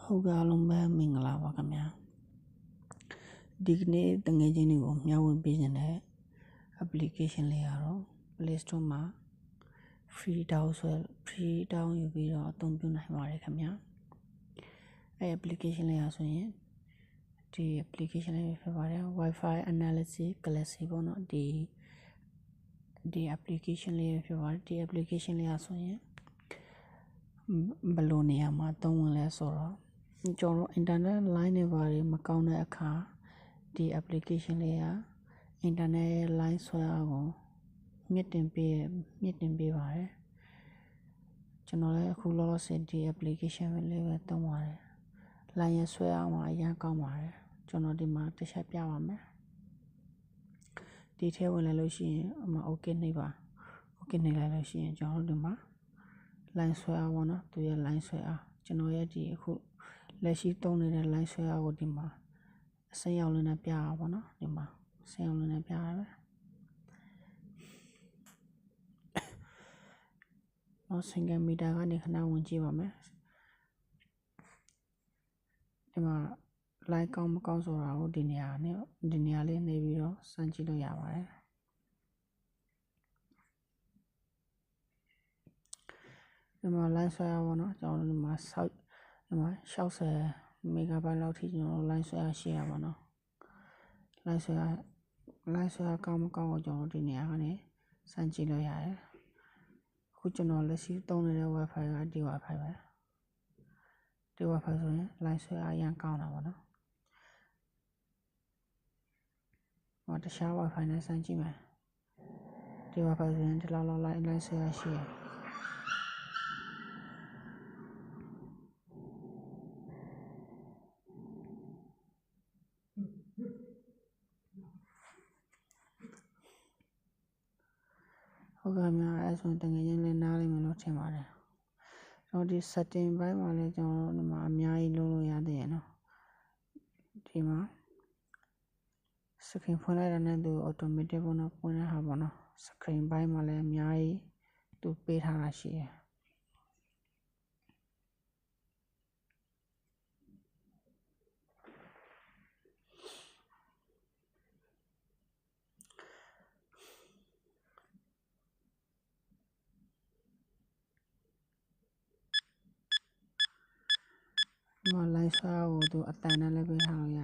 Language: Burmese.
ဟုတ်ကဲ့အားလုံးပဲမင်္ဂလာပါခင်ဗျာဒီကနေ့တငယ်ချင်းတွေကိုမျှဝေပေးခြင်းတဲ့ application လေးကတော့ Play Store မှာ free down ယူပြီးတော့အသုံးပြုနိုင်ပါတယ်ခင်ဗျာအဲ application လေးဟာဆိုရင်ဒီ application လေးဖြစ်ပါတယ် Wi-Fi analysis Galaxy ပေါ့နော်ဒီ application လေးဖြစ်ပါတယ်ဒီ application လေးဟာဆိုရင်ဘယ်လိုနေရာမှာသုံးဝင်လဲဆိုတော့ကျွန်တော် internet line တွေဘာတွေမကောင်းတဲ့အခါဒီ application လေးက internet line ဆွဲအားကိုမြင့်တင်ပေးပါတယ်ကျွန်တော်လည်းအခုလောလောဆယ်ဒီ application လေးပဲသုံးပါတယ် line ရဆွဲအားမှာအရင်ကောင်းပါတယ်ကျွန်တော်ဒီမှာတစ်ချက်ပြပါမယ်ဒီထဲဝင်လာလို့ရှိရင်အမ okay နှိပ်ပါ okay နှိပ်လိုက်လို့ရှိရင်ကျွန်တော်တို့ဒီမှာ line ဆွဲအားပေါ့နော်သူရဲ့ line ဆွဲအားကျွန်တော်ရဲ့ဒီအခုလက်ရှိသုံးနေတဲ့ line ဆွဲအားကိုဒီမှာအစိမ်းရောင်လေးနဲ့ပြရပါတော့ဒီမှာအစိမ်းရောင်လေးနဲ့ပြရတယ်နောက် single meter ကနေခဏဝင်ကြည့်ပါမယ်ဒီမှာ line ကောင်းမကောင်းဆိုတာကိုဒီနေရာလေးနေပြီးတော့စမ်းကြည့်လို့ရပါတယ်ဒီမှာ line ဆွဲအားပေါ့နော်ကျွန်တော်ဒီမှာ60 megabyte လောက်ထိကျွန်တော် line ဆွဲအားရှိရပါတော့ line ဆွဲအားကောင်းမကောင်းကိုကျွန်တော်ဒီနေရာကနေစမ်းကြည့်လို့ရတယ်အခုကျွန်တော်လက်ရှိသုံးနေတဲ့ Wi-Fi ကဒီ Wi-Fi ပဲဒီ Wi-Fi ဆိုရင် line ဆွဲအားအရင်ကောင်းတာပေါ့နော်တခြား Wi-Fi နဲ့စမ်းကြည့်မယ်ဒီ Wi-Fi ဆိုရင်ဒီလောက် line ဆွဲအားရှိတယ်ဟုတ်ကဲ့များအဲဆိုရင်တကယ်ချင်းလည်းနားလိမ့်မယ်လို့ထင်ပါတယ်ကျွန်တော်ဒီ setting ဘိုင်းမှာလည်းကျွန်တော်ဒီမှာအများကြီးလုပ်လို့ရသေးတယ်နော်ဒီမှာ screen ဖွင့်လိုက်တာနဲ့သူ automatic ပေါ့နော်ဖွင့်တဲ့ဟာပေါ့နော် screen ဘိုင်းမှာလည်းအများကြီးသူပေးထားတာရှိတယ်ဒီမှာ line ဆွဲအားကိုသူအတန်နဲ့လည်းပေးထားလို့